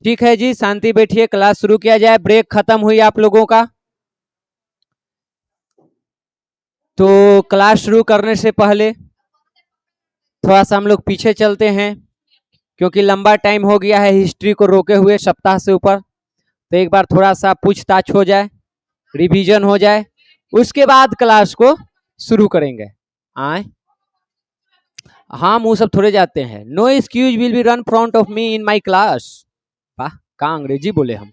ठीक है जी, शांति बैठिए, क्लास शुरू किया जाए। ब्रेक खत्म हुई आप लोगों का, तो क्लास शुरू करने से पहले थोड़ा सा हम लोग पीछे चलते हैं, क्योंकि लंबा टाइम हो गया है हिस्ट्री को रोके हुए सप्ताह से ऊपर। तो एक बार थोड़ा सा पूछताछ हो जाए, रिवीजन हो जाए, उसके बाद क्लास को शुरू करेंगे। आए हाँ, मुंह सब थोड़े जाते हैं। No excuse will be run front of me in my class. वाह, कहाँ अंग्रेजी बोले हम।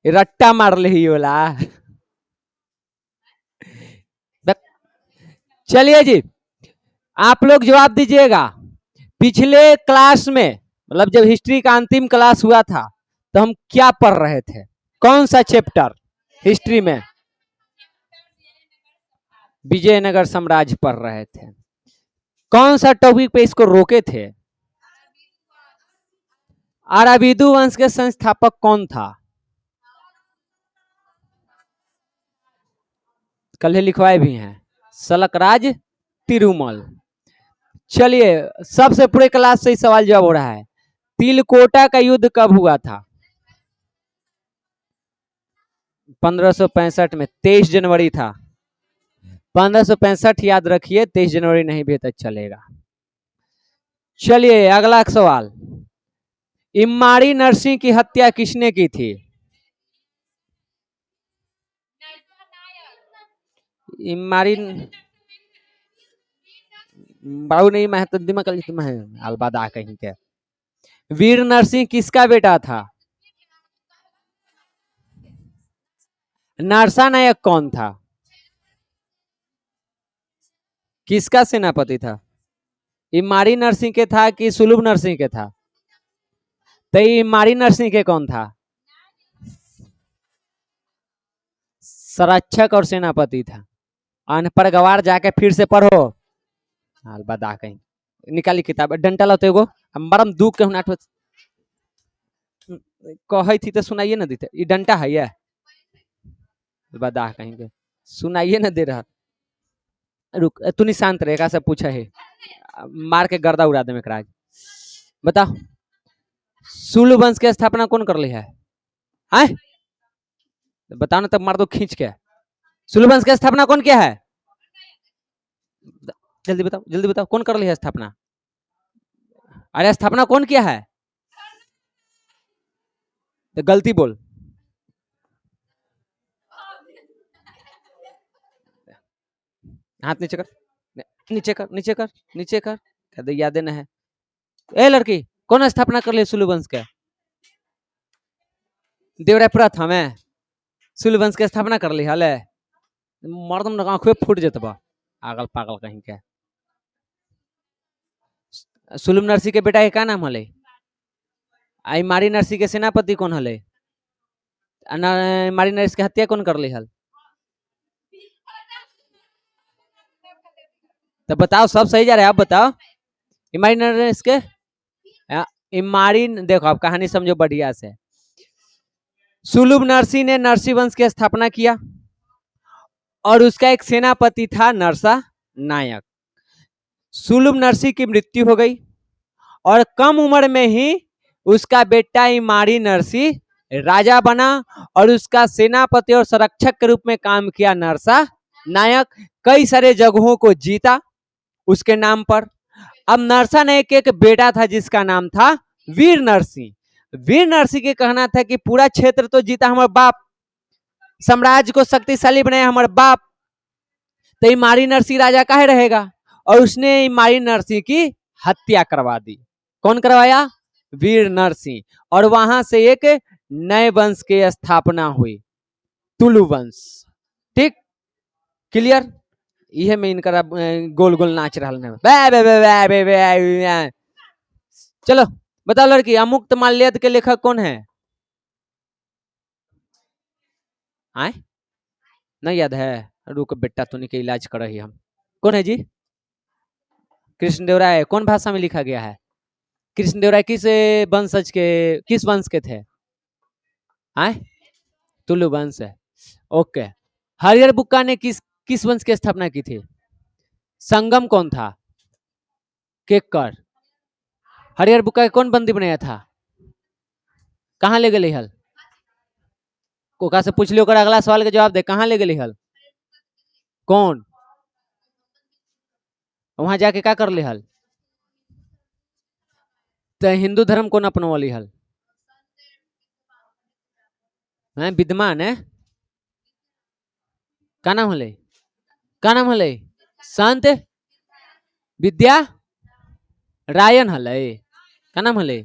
रट्टा मार ले ही बोला। चलिए जी, आप लोग जवाब दीजिएगा। पिछले क्लास में, मतलब जब हिस्ट्री का अंतिम क्लास हुआ था, तो हम क्या पढ़ रहे थे? कौन सा चैप्टर हिस्ट्री में? विजयनगर साम्राज्य पढ़ रहे थे। कौन सा टॉपिक पे इसको रोके थे? अराविदु वंश के संस्थापक कौन था? कल लिखवाए भी हैं, सलकराज तिरुमल। चलिए, सबसे पूरे क्लास से सवाल जवाब हो रहा है। तिलकोटा का युद्ध कब हुआ था? 1565 में, 23 जनवरी था। 1565 याद रखिए, 23 जनवरी नहीं भी तो चलेगा। चलिए अगला सवाल, इम्माड़ी नरसिंह की हत्या किसने की थी? इम्माड़ी बाबू नहीं, मैं तो दिमाग अलबादा कहीं के। वीर नरसिंह किसका बेटा था? नरसा नायक कौन था? किसका सेनापति था? इम्माड़ी नरसिंह के था कि सुलभ नरसिंह के था? तो इम्माड़ी नरसिंह के कौन था? संरक्षक और सेनापति था। अनपढ़ गवार जाके फिर से पढ़ो, अलबदा कहीं। निकाली किताब, डंटा लाते एगो, बरम दुख के नाट कही थी तो सुनाइए ना देते। ये डंटा है ये, बदा कहीं के सुनाइए ना दे रहा। रुक, तू नहीं शांत रहेगा, सब पूछा है, मार के गर्दा उड़ा दे मेरा। बताओ, सुलभ वंश की स्थापना कौन कर ली है? आए बताओ ना, तब मार दो खींच के। सुलभ वंश की स्थापना कौन किया है? जल्दी बताओ, जल्दी बताओ, कौन कर ली है स्थापना? अरे स्थापना कौन किया है? तो गलती बोल। हाथ नीचे कर, नीचे कर, नीचे कर, नीचे कर। कहते याद न है। ए लड़की, कौन स्थापना कर ली सुलभ वंश के? देवराय प्रथम है सुलभ वंश के स्थापना कर ली हले। मर्दम आंखें फूट जतबा, आगल पागल कहीं के। सुलभ नरसिंह के बेटा के क्या नाम हले? आई मारी नरसिंह के सेनापति कौन हले? मारी नरसिंह के हत्या कौन कर ली हल? तो बताओ, सब सही जा रहा है, आप बताओ। इमारी नरसिंह के, इमारी, देखो आप कहानी समझो बढ़िया से। सुलभ नरसिंह ने नरसिंह वंश की स्थापना किया, और उसका एक सेनापति था नरसा नायक। सुलभ नरसिंह की मृत्यु हो गई, और कम उम्र में ही उसका बेटा इमारी नरसिंह राजा बना, और उसका सेनापति और संरक्षक के रूप में काम किया नरसा नायक। कई सारे जगहों को जीता उसके नाम पर। अब नरसा नायक एक बेटा था जिसका नाम था वीर नरसिंह। वीर नरसिंह के कहना था कि पूरा क्षेत्र तो जीता हमारे बाप, साम्राज्य को शक्तिशाली बनाया हमारे बाप, तो इमारी नरसिंह राजा काहे रहेगा? और उसने इमारी नरसिंह की हत्या करवा दी। कौन करवाया? वीर नरसिंह। और वहां से एक नए वंश की स्थापना हुई, तुलु वंश। ठीक, क्लियर? यह में इनका गोल गोल नाच रहा है। चलो बताओ लड़की, अमुक्त माल्यद के लेखक कौन है? आए नहीं याद है? रुक बेटा, तूने के इलाज कर रही हम। कौन है जी? कृष्णदेवराय। कौन भाषा में लिखा गया है? कृष्णदेवराय किस वंशज के, किस वंश के थे? आए तुलु वंश है। ओके। हरिहर बुक्का ने किस किस वंश की स्थापना की थी? संगम कौन था? केकर। हरिहर बुक्का के कौन बंदी बनाया था? कहाँ ले गए हल? कोका से पूछ लियो, अगला सवाल के जवाब दे, कहाँ ले गए हल? कौन? वहां जाके क्या कर ले हल? तो हिंदू धर्म कौन अपनवली हल? विद्यमान है, का नाम हले? का नाम हले? संत विद्या रायन हले। का नाम हले?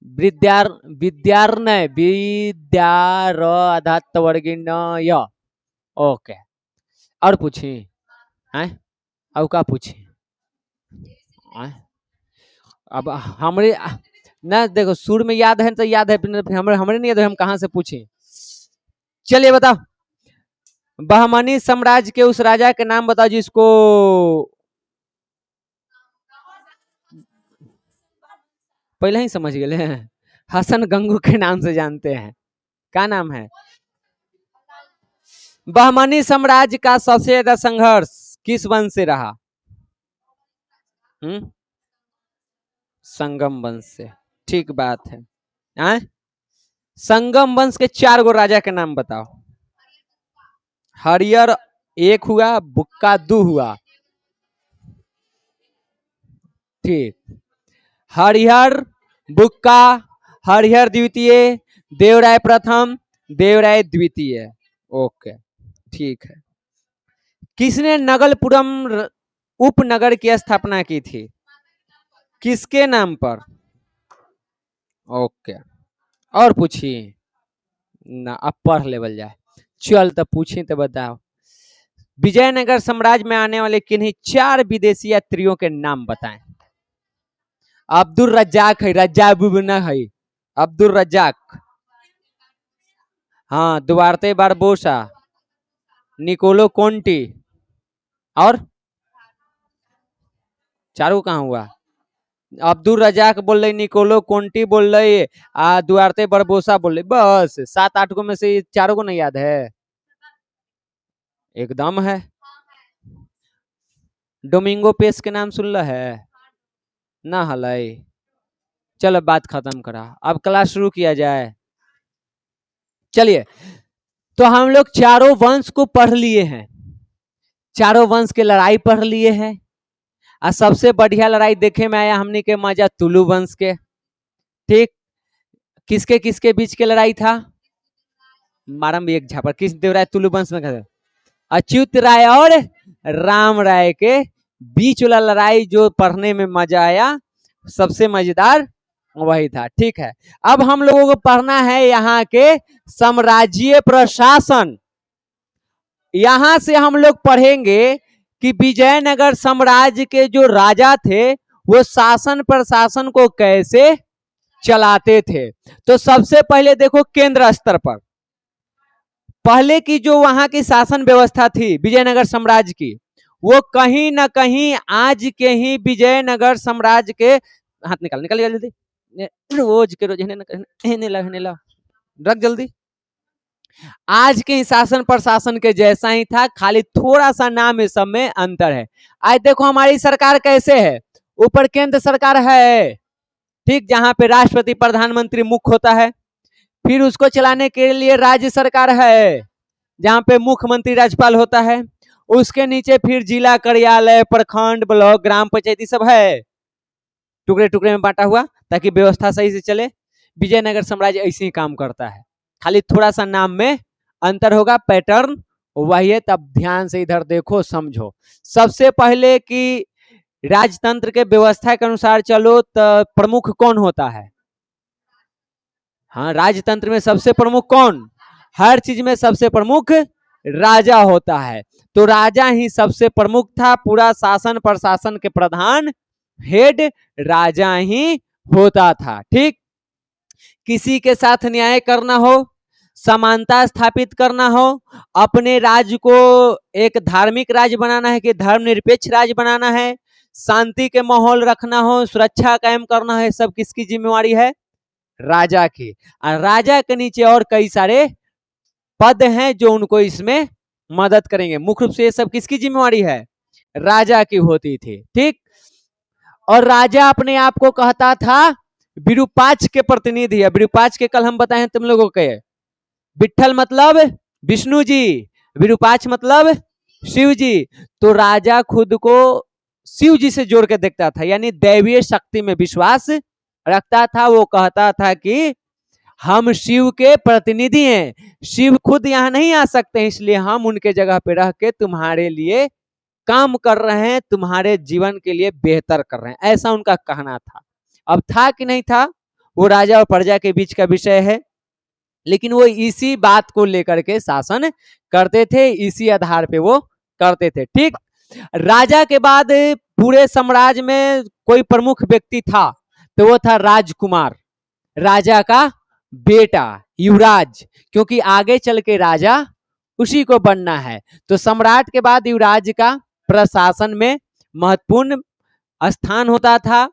विद्यार्णय, विद्यार आधात वर्गिन य। ओके, और पूछी हैं? अब का पूछी? अब हमरे ना, देखो सुर में याद है तो याद है, हमरे नहीं याद है, हम कहाँ से पूछे? चलिए बताओ, बहमनी साम्राज्य के उस राजा के नाम बताओ जिसको पहले ही समझ गए हैं, हसन गंगू के नाम से जानते हैं। क्या नाम है? बहमनी साम्राज्य का सबसे ज्यादा संघर्ष किस वंश से रहा? संगम वंश से, ठीक बात है। संगम वंश के 4 गो राजा के नाम बताओ। हरियर 1 हुआ, बुक्का 2 हुआ, ठीक। हरिहर, बुक्का, हरिहर द्वितीय, देवराय प्रथम, देवराय द्वितीय। ओके, ठीक है। किसने नगलपुरम उपनगर की स्थापना की थी? किसके नाम पर? ओके, और पूछिए ना, अब पढ़ लेवल जाए। चल तो पूछे तो बताओ, विजयनगर साम्राज्य में आने वाले किन्हीं 4 विदेशी यात्रियों के नाम बताएं। अब्दुल रज्जाक है, रज्जाक बुबना है, अब्दुल रज्जाक। हाँ, दुआरते बारबोसा, निकोलो कोंटी, और 4 कहाँ हुआ? अब्दुल रजाक बोल रहे, निकोलो कोंटी बोल रहे, दुआरते बरबोसा बोल रहे, बस 7-8 गो में से 4 गो नहीं याद है? एकदम है। डोमिंगो पेस के नाम सुन है ना? हलाई, चलो बात खत्म करा, अब क्लास शुरू किया जाए। चलिए, तो हम लोग 4 वंश को पढ़ लिए हैं, 4 वंश के लड़ाई पढ़ लिए हैं। और सबसे बढ़िया लड़ाई देखे में आया हमने के मजा तुलु वंश के, ठीक। किसके किसके बीच के लड़ाई था? मारम एक झापर, किस देवराय तुलु वंश में? अच्युत राय और राम राय के बीच वाला लड़ाई जो पढ़ने में मजा आया, सबसे मजेदार वही था, ठीक है। अब हम लोगों को पढ़ना है यहाँ के साम्राज्य प्रशासन। यहां से हम लोग पढ़ेंगे कि विजयनगर साम्राज्य के जो राजा थे वो शासन प्रशासन को कैसे चलाते थे। तो सबसे पहले देखो, केंद्र स्तर पर पहले की जो वहां की शासन व्यवस्था थी विजयनगर साम्राज्य की, वो कहीं ना कहीं आज के ही विजयनगर साम्राज्य के, हाथ निकाल निकाल जल्दी, रोज के रोज रख जल्दी, आज के ही शासन प्रशासन के जैसा ही था, खाली थोड़ा सा नाम इस सब में अंतर है। आज देखो हमारी सरकार कैसे है, ऊपर केंद्र सरकार है, ठीक, जहां पे राष्ट्रपति प्रधानमंत्री मुख्य होता है। फिर उसको चलाने के लिए राज्य सरकार है, जहां पे मुख्यमंत्री राज्यपाल होता है। उसके नीचे फिर जिला कार्यालय, प्रखंड, ब्लॉक, ग्राम पंचायती सब है, टुकड़े टुकड़े में बांटा हुआ, ताकि व्यवस्था सही से चले। विजयनगर साम्राज्य ऐसे ही काम करता है, खाली थोड़ा सा नाम में अंतर होगा, पैटर्न वही है। तब ध्यान से इधर देखो, समझो। सबसे पहले कि राजतंत्र के व्यवस्था के अनुसार चलो तो प्रमुख कौन होता है? हाँ, राजतंत्र में सबसे प्रमुख कौन? हर चीज में सबसे प्रमुख राजा होता है। तो राजा ही सबसे प्रमुख था, पूरा शासन प्रशासन के प्रधान हेड राजा ही होता था, ठीक। किसी के साथ न्याय करना हो, समानता स्थापित करना हो, अपने राज्य को एक धार्मिक राज्य बनाना है कि धर्मनिरपेक्ष राज्य बनाना है, शांति के माहौल रखना हो, सुरक्षा कायम करना है, सब किसकी जिम्मेवारी है? राजा की। और राजा के नीचे और कई सारे पद हैं जो उनको इसमें मदद करेंगे। मुख्य रूप से ये सब किसकी जिम्मेवारी है? राजा की होती थी, ठीक। और राजा अपने आप को कहता था विरूपाक्ष के प्रतिनिधि है। विरूपाक्ष के कल हम बताए हैं तुम लोगों के, विट्ठल मतलब विष्णु जी, विरूपाक्ष मतलब शिव जी। तो राजा खुद को शिव जी से जोड़ के देखता था, यानी दैवीय शक्ति में विश्वास रखता था। वो कहता था कि हम शिव के प्रतिनिधि हैं, शिव खुद यहाँ नहीं आ सकते, इसलिए हम उनके जगह पे रह के तुम्हारे लिए काम कर रहे हैं, तुम्हारे जीवन के लिए बेहतर कर रहे हैं, ऐसा उनका कहना था। अब था कि नहीं था, वो राजा और प्रजा के बीच का विषय है, लेकिन वो इसी बात को लेकर के शासन करते थे, इसी आधार पे वो करते थे। ठीक, राजा के बाद पूरे साम्राज्य में कोई प्रमुख व्यक्ति था, तो वो था राजकुमार, राजा का बेटा युवराज, क्योंकि आगे चल के राजा उसी को बनना है। तो सम्राट के बाद युवराज का प्रशासन में महत्वपूर्ण स्थान होता था।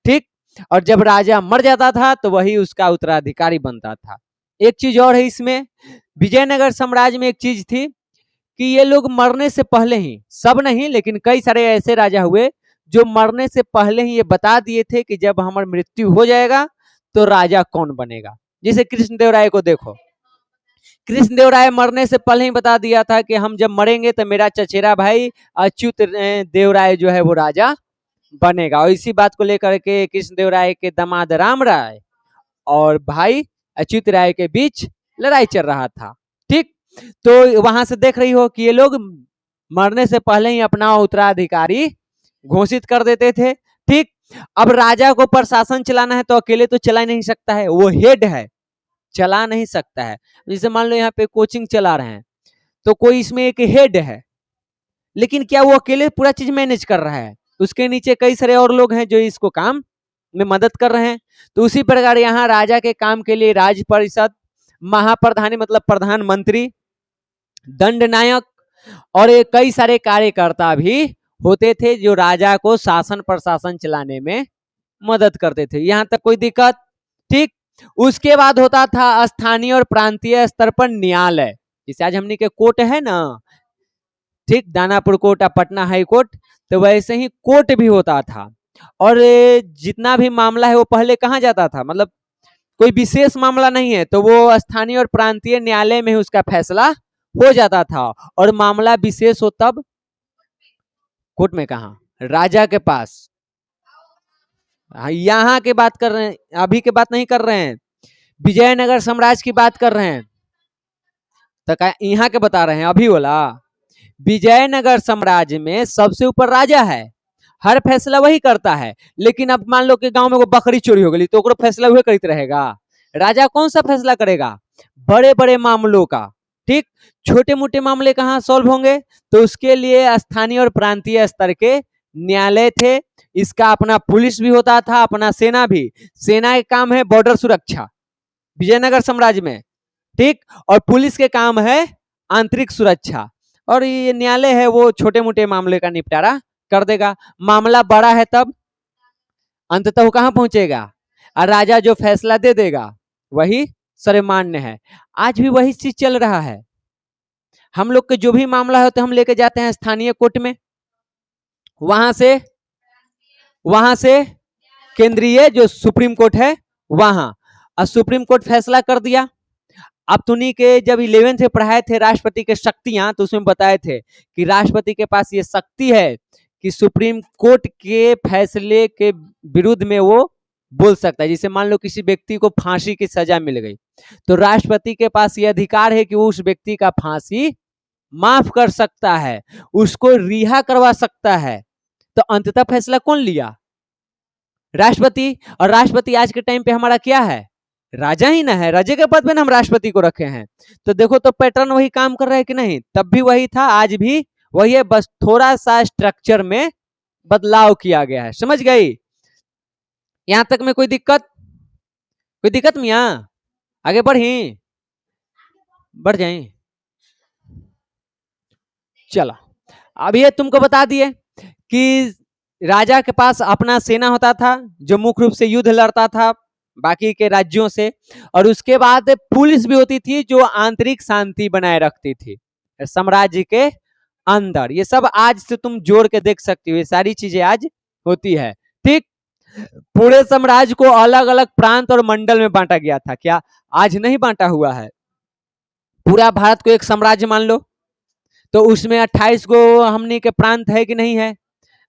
ठीक, और जब राजा मर जाता था तो वही उसका उत्तराधिकारी बनता था। एक चीज और है इसमें, विजयनगर साम्राज्य में एक चीज थी कि ये लोग मरने से पहले ही, सब नहीं लेकिन कई सारे ऐसे राजा हुए जो मरने से पहले ही ये बता दिए थे कि जब हमारी मृत्यु हो जाएगा तो राजा कौन बनेगा। जैसे कृष्णदेवराय को देखो, कृष्णदेवराय मरने से पहले ही बता दिया था कि हम जब मरेंगे तो मेरा चचेरा भाई अच्युत देवराय जो है वो राजा बनेगा। और इसी बात को लेकर के कृष्णदेवराय के दामाद राम राय और भाई अच्युत राय के बीच लड़ाई चल रहा था। ठीक, तो वहां से देख रही हो कि ये लोग मरने से पहले ही अपना उत्तराधिकारी घोषित कर देते थे। ठीक, अब राजा को प्रशासन चलाना है तो अकेले तो चला नहीं सकता है, वो हेड है, चला नहीं सकता है। जैसे मान लो यहाँ पे कोचिंग चला रहे हैं तो कोई इसमें एक हेड है, लेकिन क्या वो अकेले पूरा चीज मैनेज कर रहा है, उसके नीचे कई सारे और लोग हैं जो इसको काम में मदद कर रहे हैं। तो उसी प्रकार यहाँ राजा के काम के लिए राज परिषद, महाप्रधानी मतलब प्रधानमंत्री, दंड नायक और कई सारे कार्यकर्ता भी होते थे जो राजा को शासन प्रशासन चलाने में मदद करते थे। यहाँ तक कोई दिक्कत? ठीक, उसके बाद होता था स्थानीय और प्रांतीय स्तर पर न्यायालय, जैसे आज हमने के कोर्ट है ना, ठीक, Danapur court, Patna high court, तो वैसे ही कोर्ट भी होता था। और जितना भी मामला है वो पहले कहाँ जाता था, मतलब कोई विशेष मामला नहीं है तो वो स्थानीय और प्रांतीय न्यायालय में उसका फैसला हो जाता था। और मामला विशेष हो तब कोर्ट में, कहा राजा के पास। यहाँ के बात कर रहे हैं, अभी के बात नहीं कर रहे हैं, विजयनगर साम्राज्य की बात कर रहे हैं, तो यहाँ के बता रहे हैं अभी वाला। विजयनगर साम्राज्य में सबसे ऊपर राजा है, हर फैसला वही करता है। लेकिन अब मान लो कि गांव में वो बकरी चोरी हो गई तो ओकरो फैसला वही करते रहेगा, राजा कौन सा फैसला करेगा? बड़े बड़े मामलों का। ठीक, छोटे मोटे मामले कहाँ सॉल्व होंगे, तो उसके लिए स्थानीय और प्रांतीय स्तर के न्यायालय थे। इसका अपना पुलिस भी होता था, अपना सेना भी। सेना के काम है बॉर्डर सुरक्षा विजयनगर साम्राज्य में, ठीक, और पुलिस के काम है आंतरिक सुरक्षा। और ये न्यायालय है वो छोटे मोटे मामले का निपटारा कर देगा। मामला बड़ा है तब अंततः कहां पहुंचेगा, और राजा जो फैसला दे देगा वही सर्वमान्य है। आज भी वही चीज चल रहा है। हम लोग के जो भी मामला होता है हम लेके जाते हैं स्थानीय कोर्ट में, वहां से केंद्रीय जो सुप्रीम कोर्ट है वहां, और सुप्रीम कोर्ट फैसला कर दिया। अब तुनी के जब 11th में पढ़ाए थे राष्ट्रपति के शक्तियां, तो उसमें बताए थे कि राष्ट्रपति के पास ये शक्ति है कि सुप्रीम कोर्ट के फैसले के विरुद्ध में वो बोल सकता है। जैसे मान लो किसी व्यक्ति को फांसी की सजा मिल गई तो राष्ट्रपति के पास ये अधिकार है कि वो उस व्यक्ति का फांसी माफ कर सकता है, उसको रिहा करवा सकता है। तो अंततः फैसला कौन लिया? राष्ट्रपति। और राष्ट्रपति आज के टाइम पे हमारा क्या है? राजा ही ना है, राजे के पद पे ना हम राष्ट्रपति को रखे हैं। तो देखो तो पैटर्न वही काम कर रहा है कि नहीं? तब भी वही था, आज भी वही है, बस थोड़ा सा स्ट्रक्चर में बदलाव किया गया है। समझ गई? यहां तक में कोई दिक्कत? कोई दिक्कत मियां? आगे बढ़ी, बढ़ जाए। चला, अब ये तुमको बता दिए कि राजा के पास अपना सेना होता था जो मुख्य रूप से युद्ध लड़ता था बाकी के राज्यों से, और उसके बाद पुलिस भी होती थी जो आंतरिक शांति बनाए रखती थी साम्राज्य के अंदर। ये सब आज से तुम जोड़ के देख सकती हो, ये सारी चीजें आज होती है। ठीक, पूरे साम्राज्य को अलग अलग प्रांत और मंडल में बांटा गया था। क्या आज नहीं बांटा हुआ है? पूरा भारत को एक साम्राज्य मान लो, तो उसमें 28 गो हमनी के प्रांत है कि नहीं है,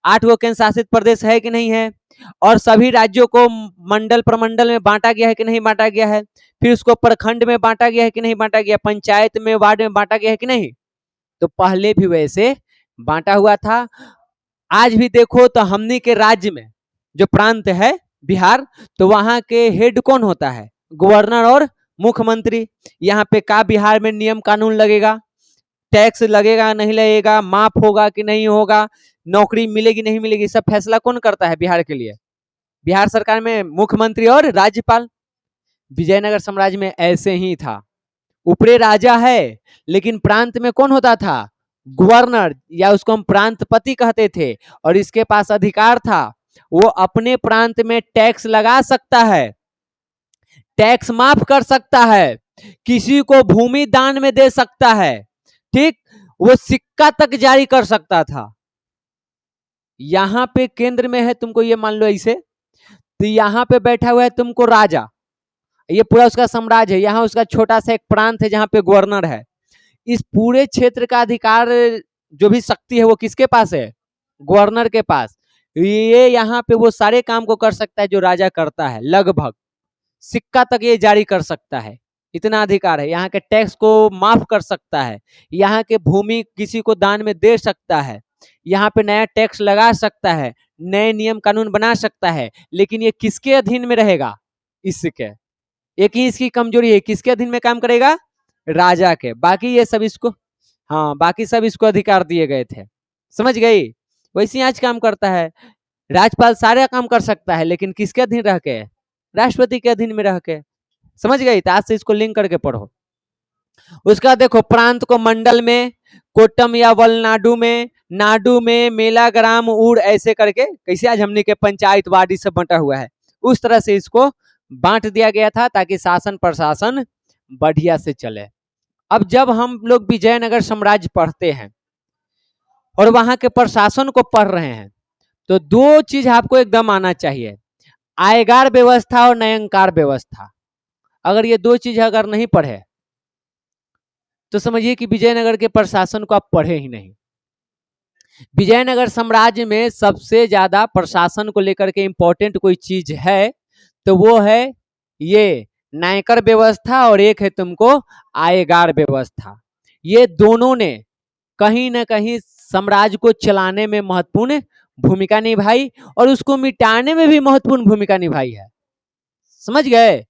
8 गो केंद्र शासित प्रदेश है कि नहीं है, और सभी राज्यों को मंडल प्रमंडल में बांटा गया है कि नहीं बांटा गया है, फिर उसको प्रखंड में बांटा गया है कि नहीं बांटा गया, पंचायत में, वार्ड में बांटा गया है कि नहीं। तो पहले भी वैसे बांटा हुआ था। आज भी देखो तो हमनी के राज्य में जो प्रांत है बिहार, तो वहां के हेड कौन होता है? गवर्नर और मुख्यमंत्री। यहाँ पे का बिहार में नियम कानून लगेगा, टैक्स लगेगा नहीं लगेगा, माफ होगा कि नहीं होगा, नौकरी मिलेगी नहीं मिलेगी, सब फैसला कौन करता है बिहार के लिए? बिहार सरकार में मुख्यमंत्री और राज्यपाल। विजयनगर साम्राज्य में ऐसे ही था, ऊपरे राजा है लेकिन प्रांत में कौन होता था? गवर्नर, या उसको हम प्रांतपति कहते थे, और इसके पास अधिकार था, वो अपने प्रांत में टैक्स लगा सकता है, टैक्स माफ कर सकता है, किसी को भूमि दान में दे सकता है, ठीक, वो सिक्का तक जारी कर सकता था। यहां पे केंद्र में है, तुमको ये मान लो ऐसे, तो यहां पे बैठा हुआ है तुमको राजा, ये पूरा उसका साम्राज्य है, यहाँ उसका छोटा सा एक प्रांत है जहां पे गवर्नर है। इस पूरे क्षेत्र का अधिकार, जो भी शक्ति है वो किसके पास है? गवर्नर के पास। ये यहाँ पे वो सारे काम को कर सकता है जो राजा करता है, लगभग सिक्का तक ये जारी कर सकता है, इतना अधिकार है। यहाँ के टैक्स को माफ कर सकता है, यहाँ के भूमि किसी को दान में दे सकता है, यहाँ पे नया टैक्स लगा सकता है, नए नियम कानून बना सकता है, लेकिन ये किसके अधीन में रहेगा? इसके। एक ही इसकी कमजोरी है, किसके अधीन में काम करेगा? राजा के। बाकी ये सब इसको, हाँ बाकी सब इसको अधिकार दिए गए थे, समझ गई? वैसे आज काम करता है, राज्यपाल सारे काम कर सकता है, लेकिन किसके अधीन रह के? राष्ट्रपति के अधीन में रह के, समझ गई? तो आज से इसको लिंक करके पढ़ो। उसका देखो, प्रांत को मंडल में, कोट्टम या वलनाडु में, नाडु में, मेलाग्राम, उड़, ऐसे करके, कैसे आज हमने के पंचायत वार्ड सब बंटा हुआ है, उस तरह से इसको बांट दिया गया था ताकि शासन प्रशासन बढ़िया से चले। अब जब हम लोग विजयनगर साम्राज्य पढ़ते हैं और वहां के प्रशासन को पढ़ रहे हैं, तो दो चीज आपको एकदम आना चाहिए, आयगार व्यवस्था और न्यायंकार व्यवस्था। अगर ये दो चीज अगर नहीं पढ़े तो समझिए कि विजयनगर के प्रशासन को आप पढ़े ही नहीं। विजयनगर साम्राज्य में सबसे ज्यादा प्रशासन को लेकर के इंपॉर्टेंट कोई चीज है तो वो है ये न्यायकर व्यवस्था, और एक है तुमको आयगार व्यवस्था। ये दोनों ने कहीं ना कहीं साम्राज्य को चलाने में महत्वपूर्ण भूमिका निभाई और उसको मिटाने में भी महत्वपूर्ण भूमिका निभाई है, समझ गए?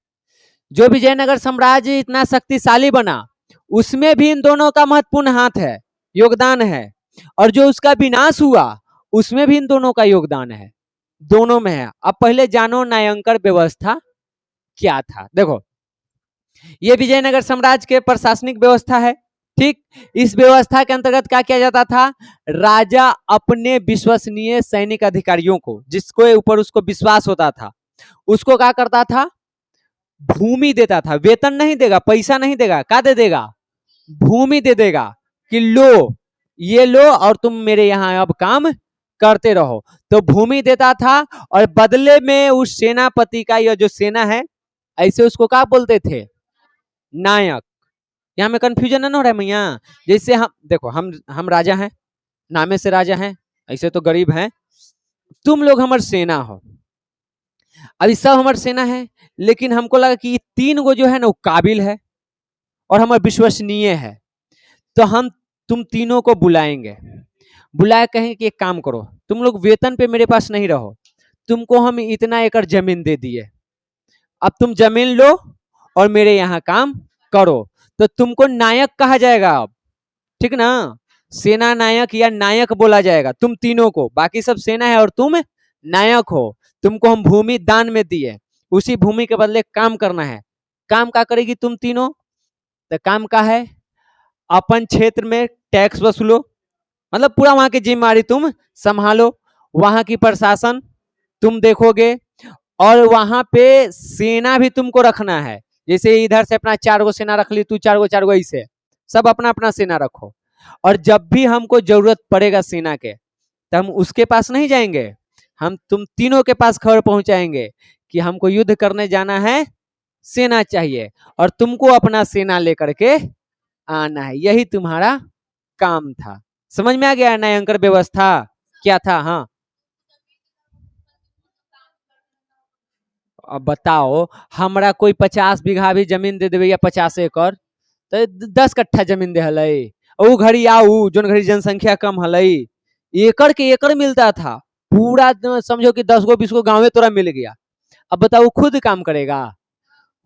जो विजयनगर साम्राज्य इतना शक्तिशाली बना, उसमें भी इन दोनों का महत्वपूर्ण हाथ है, योगदान है, और जो उसका विनाश हुआ उसमें भी इन दोनों का योगदान है, दोनों में है। अब पहले जानो न्यायंकर व्यवस्था क्या था। देखो, ये विजयनगर साम्राज्य के प्रशासनिक व्यवस्था है, ठीक। इस व्यवस्था के अंतर्गत क्या किया जाता था? राजा अपने विश्वसनीय सैनिक अधिकारियों को, जिसको ऊपर उसको विश्वास होता था, उसको क्या करता था? भूमि देता था। वेतन नहीं देगा, पैसा नहीं देगा, क्या दे देगा? भूमि दे देगा कि लो, ये लो और तुम मेरे यहाँ अब काम करते रहो। तो भूमि देता था और बदले में उस सेनापति का, यह जो सेना है, ऐसे उसको क्या बोलते थे? नायक। यहाँ में कंफ्यूजन न हो रहा है मैया? जैसे हम देखो, हम राजा हैं, नामे से राजा हैं, ऐसे तो गरीब हैं, तुम लोग हमारे सेना हो, अभी सब हमारे सेना है, लेकिन हमको लगा कि ये तीन गो जो है ना वो काबिल है और हमारे विश्वसनीय है, तो हम तुम तीनों को बुलाएंगे, बुलाए कहेंगे कि एक काम करो, तुम लोग वेतन पे मेरे पास नहीं रहो, तुमको हम इतना एकड़ जमीन दे दिए, अब तुम जमीन लो और मेरे यहाँ काम करो। तो तुमको नायक कहा जाएगा अब, ठीक ना? सेना नायक या नायक बोला जाएगा तुम तीनों को, बाकी सब सेना है और तुम नायक हो। तुमको हम भूमि दान में दिए, उसी भूमि के बदले काम करना है। काम क्या करेगी तुम तीनों? तो काम का है, अपन क्षेत्र में टैक्स वसूलो, मतलब पूरा वहां की जिम्मेदारी तुम संभालो, वहां की प्रशासन तुम देखोगे, और वहां पे सेना भी तुमको रखना है। जैसे इधर से अपना 4 गो सेना रख ली, तू 4 गो ऐसे सब अपना अपना सेना रखो, और जब भी हमको जरूरत पड़ेगा सेना के, तो हम उसके पास नहीं जाएंगे, हम तुम तीनों के पास खबर पहुंचाएंगे कि हमको युद्ध करने जाना है, सेना चाहिए और तुमको अपना सेना लेकर के आना है, यही तुम्हारा काम था। समझ में आ गया न्यायांकर व्यवस्था क्या था? हाँ अब बताओ, हमरा कोई 50 बीघा भी जमीन दे देवे या 50 एकड़ तो 10 कट्ठा जमीन दे हलई, ऊ घड़ी आऊ जोन घड़ी जनसंख्या कम हलई, एकड़ के एकड़ मिलता था, पूरा समझो कि 10 गो 20 गो गाँव तोरा मिल गया। अब बताओ खुद काम करेगा?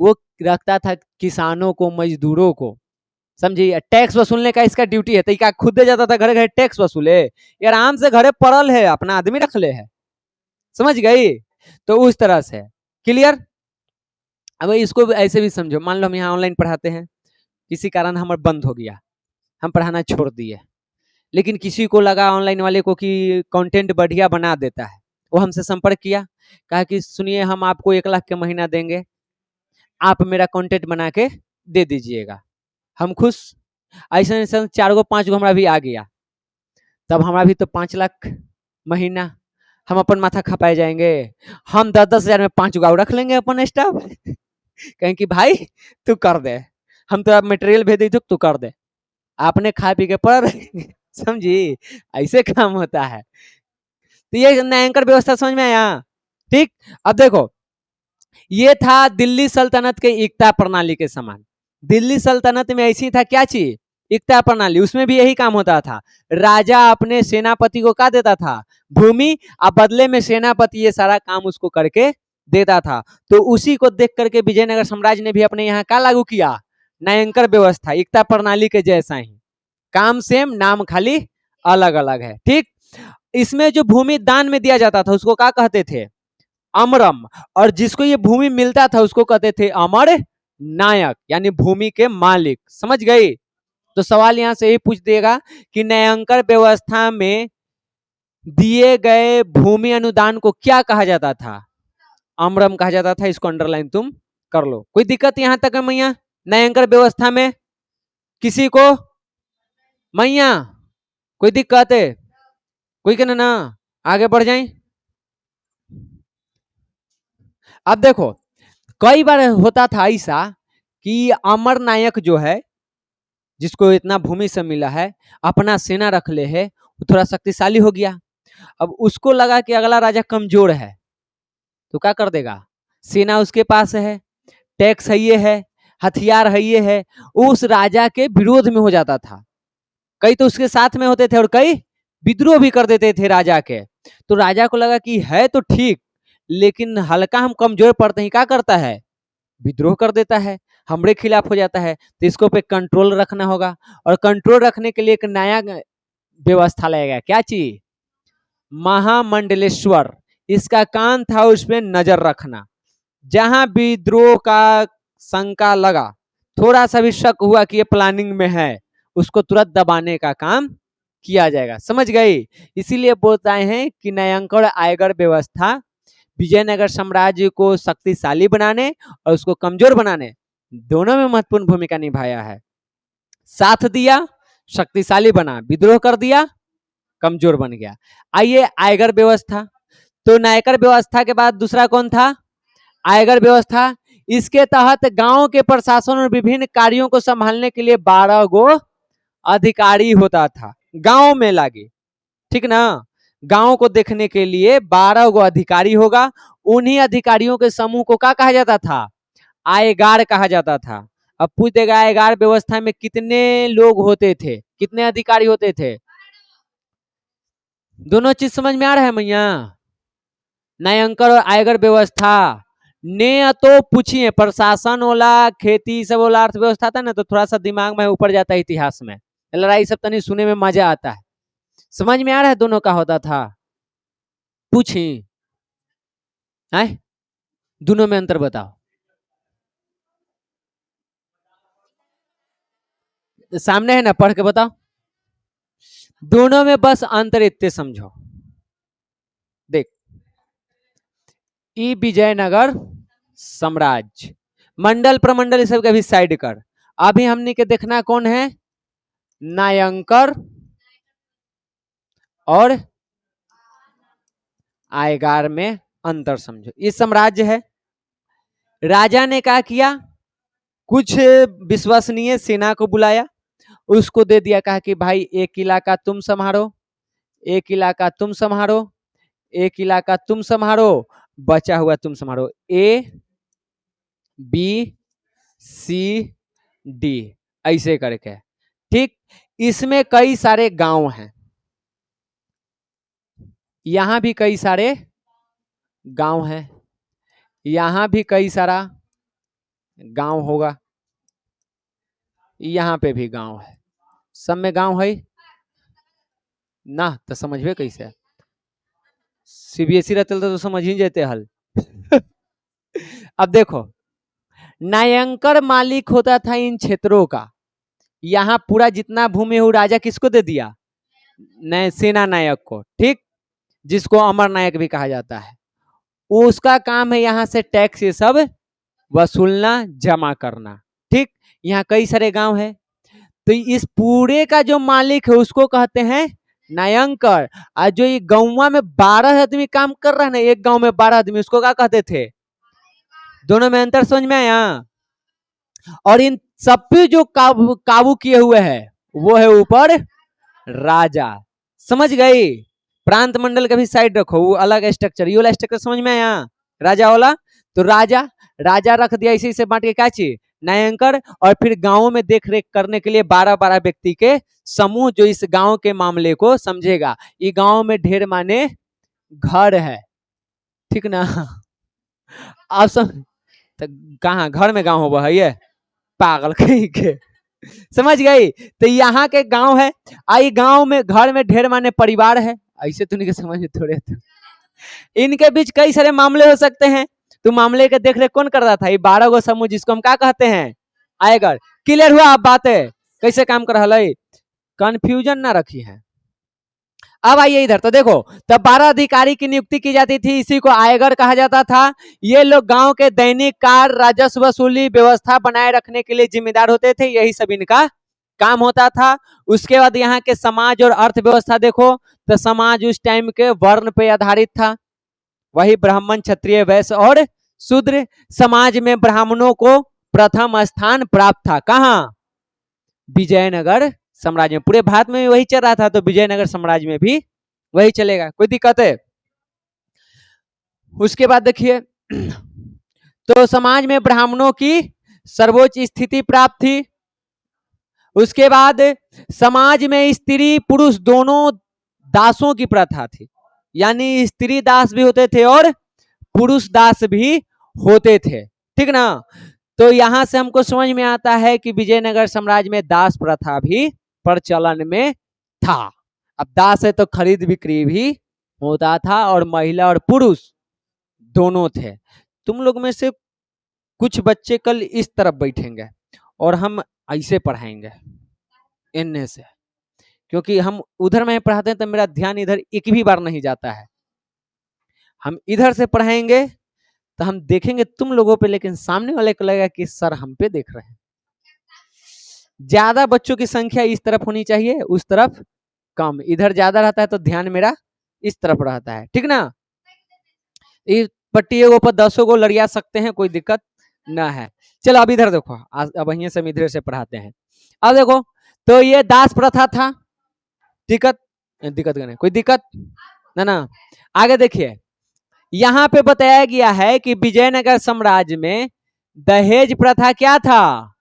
वो रखता था किसानों को, मजदूरों को, समझिए टैक्स वसूलने का इसका ड्यूटी है, तो क्या खुद दे जाता था घरे घरे टैक्स वसूले? ये आराम से घरे पड़ल है, अपना आदमी रख ले है। समझ गई? तो उस तरह से क्लियर। अब इसको ऐसे भी समझो, मान लो हम यहाँ ऑनलाइन पढ़ाते हैं, किसी कारण हमारा बंद हो गया, हम पढ़ाना छोड़ दिए, लेकिन किसी को लगा ऑनलाइन वाले को कि कंटेंट बढ़िया बना देता है, वो हमसे संपर्क किया, कहा कि सुनिए हम आपको 1 लाख के महीना देंगे, आप मेरा कंटेंट बना के दे दीजिएगा। हम खुश। ऐसा ऐसा 4 गो 5 गो हमारा भी आ गया, तब हमारा भी तो 5 लाख महीना, हम अपन माथा खपाए जाएंगे, हम 10-10 हजार में 5 गो रख लेंगे अपन स्टाफ। कहें कि भाई तू कर दे, हम तो अब मटेरियल भेज दी, तू कर दे, आपने खा पी के पढ़। समझी? ऐसे काम होता है। तो ये न्यायांकर व्यवस्था समझ में आया? ठीक। अब देखो, ये था दिल्ली सल्तनत के एकता प्रणाली के समान। दिल्ली सल्तनत में ऐसी था क्या चीज? एकता प्रणाली। उसमें भी यही काम होता था, राजा अपने सेनापति को क्या देता था? भूमि, और बदले में सेनापति ये सारा काम उसको करके देता था। तो उसी को देख करके विजयनगर साम्राज्य ने भी अपने यहाँ क्या लागू किया? न्यायांकर व्यवस्था, एकता प्रणाली के जैसा ही, काम सेम, नाम खाली अलग अलग है। ठीक। इसमें जो भूमि दान में दिया जाता था उसको क्या कहते थे? अमरम। और जिसको ये भूमि मिलता था उसको कहते थे अमर नायक, यानी भूमि के मालिक। समझ गई? तो सवाल यहां से ही पूछ देगा कि न्यायांकर व्यवस्था में दिए गए भूमि अनुदान को क्या कहा जाता था? अमरम कहा जाता था। इसको अंडरलाइन तुम कर लो। कोई दिक्कत यहां तक है मैया? न्यायांकर व्यवस्था में किसी को मैया कोई दिक्कत है? कोई कहना ना, आगे बढ़ जाए। अब देखो, कई बार होता था ऐसा कि अमर नायक जो है, जिसको इतना भूमि से मिला है, अपना सेना रख ले है, वो थोड़ा शक्तिशाली हो गया। अब उसको लगा कि अगला राजा कमजोर है, तो क्या कर देगा? सेना उसके पास है, टैक्स है, ये है, हथियार है, ये है, उस राजा के विरोध में हो जाता था। कई तो उसके साथ में होते थे और कई विद्रोह भी कर देते थे राजा के। तो राजा को लगा कि है तो ठीक, लेकिन हल्का हम कमजोर पड़ते ही क्या करता है? विद्रोह कर देता है, हमारे खिलाफ हो जाता है। तो इसको पे कंट्रोल रखना होगा, और कंट्रोल रखने के लिए एक नया व्यवस्था लाया गया। क्या चीज? महामंडलेश्वर। इसका काम था उस पर नजर रखना। जहां विद्रोह का शंका लगा, थोड़ा सा भी शक हुआ कि ये प्लानिंग में है, उसको तुरंत दबाने का काम किया जाएगा। समझ गई? इसीलिए बोलते हैं कि न्यायांकर आयकर व्यवस्था विजयनगर साम्राज्य को शक्तिशाली बनाने और उसको कमजोर बनाने दोनों में महत्वपूर्ण भूमिका निभाया है। साथ दिया, शक्तिशाली बना, विद्रोह कर दिया, कमजोर बन गया। आइए आयकर व्यवस्था। तो न्यायकर व्यवस्था के बाद दूसरा कौन था? आयकर व्यवस्था। इसके तहत गांव के प्रशासन और विभिन्न कार्यों को संभालने के लिए 12 गो अधिकारी होता था, गांव में लागे। ठीक ना? गांव को देखने के लिए 12 गो अधिकारी होगा। उन्हीं अधिकारियों के समूह को क्या कहा जाता था? आयगार कहा जाता था। अब पूछ देगा आयगार व्यवस्था में कितने लोग होते थे, कितने अधिकारी होते थे? दोनों चीज समझ में आ रहा है मैया? न्यायांकर और आयकर व्यवस्था ने तो पूछिए, प्रशासन वाला, खेती सब वाला अर्थव्यवस्था था ना, तो थोड़ा सा दिमाग में ऊपर जाता है, इतिहास में लड़ाई सब तनी सुने में मजा आता है। समझ में आ रहा है दोनों का होता था? पूछी है, दोनों में अंतर बताओ। सामने है ना, पढ़ के बताओ। दोनों में बस अंतर इतने समझो। देख, ई विजयनगर साम्राज्य, मंडल प्रमंडल सब के भी साइड कर। अभी हमने के देखना कौन है? न्यायांकर और आयगार में अंतर समझो। ये साम्राज्य है। राजा ने क्या किया, कुछ विश्वसनीय सेना को बुलाया, उसको दे दिया, कहा कि भाई एक इलाका तुम संभालो, एक इलाका तुम संभालो, एक इलाका तुम संभालो, बचा हुआ तुम संभालो। ए बी सी डी ऐसे करके। ठीक, इसमें कई सारे गांव हैं, यहां भी कई सारे गांव हैं, यहां भी कई सारा गांव होगा, यहां पे भी गांव है, सब में गांव है ना, तो समझबे कैसे। सीबीएसई रहते तो समझ ही जाते हल। अब देखो, न्यायांकर मालिक होता था इन क्षेत्रों का। यहाँ पूरा जितना भूमि है वो राजा किसको दे दिया, सेना नायक को। ठीक, जिसको अमर नायक भी कहा जाता है। उसका काम है यहाँ से टैक्स ये सब वसूलना, जमा करना। ठीक, यहाँ कई सारे गांव है, तो इस पूरे का जो मालिक है उसको कहते हैं न्यायांकर। और जो ये गांव में 12 आदमी काम कर रहा है ना, एक गांव में 12 आदमी, उसको क्या कहते थे। दोनों में अंतर समझ में आया। और इन सब पे जो काबू किए हुए है वो है ऊपर राजा। समझ गई। प्रांत मंडल का भी साइड रखो, वो अलग स्ट्रक्चर, ये वाला स्ट्रक्चर समझ में आया, राजा वाला। तो राजा राजा रख दिया, इसी से बांट के क्या चाहिए, न्यायांकर। और फिर गांवों में देख रेख करने के लिए 12-12 व्यक्ति के समूह, जो इस गांव के मामले को समझेगा। ये गांव में ढेर माने घर है, ठीक ना। आप सब तो कहाँ घर में गांव हो ये पागल कहीं के। समझ गई। तो यहाँ के गांव है, आई गांव में घर में ढेर माने परिवार है, ऐसे तो नहीं समझ थोड़े। तो इनके बीच कई सारे मामले हो सकते हैं, तो मामले के देख रेख कौन कर रहा था, ये 12 गो समूह, जिसको हम क्या कहते हैं, आयगर। क्लियर हुआ आप बातें कैसे काम कर रहा है, कंफ्यूजन ना रखी है। अब आइए इधर, तो देखो, तब 12 अधिकारी की नियुक्ति की जाती थी, इसी को आयगर कहा जाता था। ये लोग गांव के दैनिक कार्य, राजस्व वसूली, व्यवस्था बनाए रखने के लिए जिम्मेदार होते थे, यही सब इनका काम होता था। उसके बाद यहाँ के समाज और अर्थव्यवस्था देखो, तो समाज उस टाइम के वर्ण पे आधारित था, वही ब्राह्मण, क्षत्रिय, वैश्य और शूद्र। समाज में ब्राह्मणों को प्रथम स्थान प्राप्त था, कहाँ, विजयनगर साम्राज्य में। पूरे भारत में वही चल रहा था, तो विजयनगर साम्राज्य में भी वही चलेगा, कोई दिक्कत है। उसके बाद देखिए, तो समाज में ब्राह्मणों की सर्वोच्च स्थिति प्राप्त थी। उसके बाद समाज में स्त्री पुरुष दोनों दासों की प्रथा थी, यानी स्त्री दास भी होते थे और पुरुष दास भी होते थे, ठीक ना। तो यहां से हमको समझ में आता है कि विजयनगर साम्राज्य में दास प्रथा भी प्रचलन में था। अब दास है तो खरीद बिक्री भी होता था, और महिला और पुरुष दोनों थे। तुम लोग में से कुछ बच्चे कल इस तरफ बैठेंगे और हम ऐसे पढ़ाएंगे इनने से, क्योंकि हम उधर में पढ़ाते हैं तो मेरा ध्यान इधर एक भी बार नहीं जाता है। हम इधर से पढ़ाएंगे तो हम देखेंगे तुम लोगों पे, लेकिन सामने वाले को लगेगा कि सर हम पे देख रहे हैं। ज्यादा बच्चों की संख्या इस तरफ होनी चाहिए, उस तरफ कम। इधर ज्यादा रहता है तो ध्यान मेरा इस तरफ रहता है, ठीक ना। इस पट्टी ऊपर 10 को लड़िया सकते हैं, कोई दिक्कत ना है। चलो अब इधर देखो, अब यहीं से हम इधर से पढ़ाते हैं। अब देखो, तो ये दास प्रथा था, दिक्कत नहीं, कोई दिक्कत ना ना। आगे देखिए, यहां पे बताया गया है कि विजयनगर साम्राज्य में दहेज प्रथा क्या था,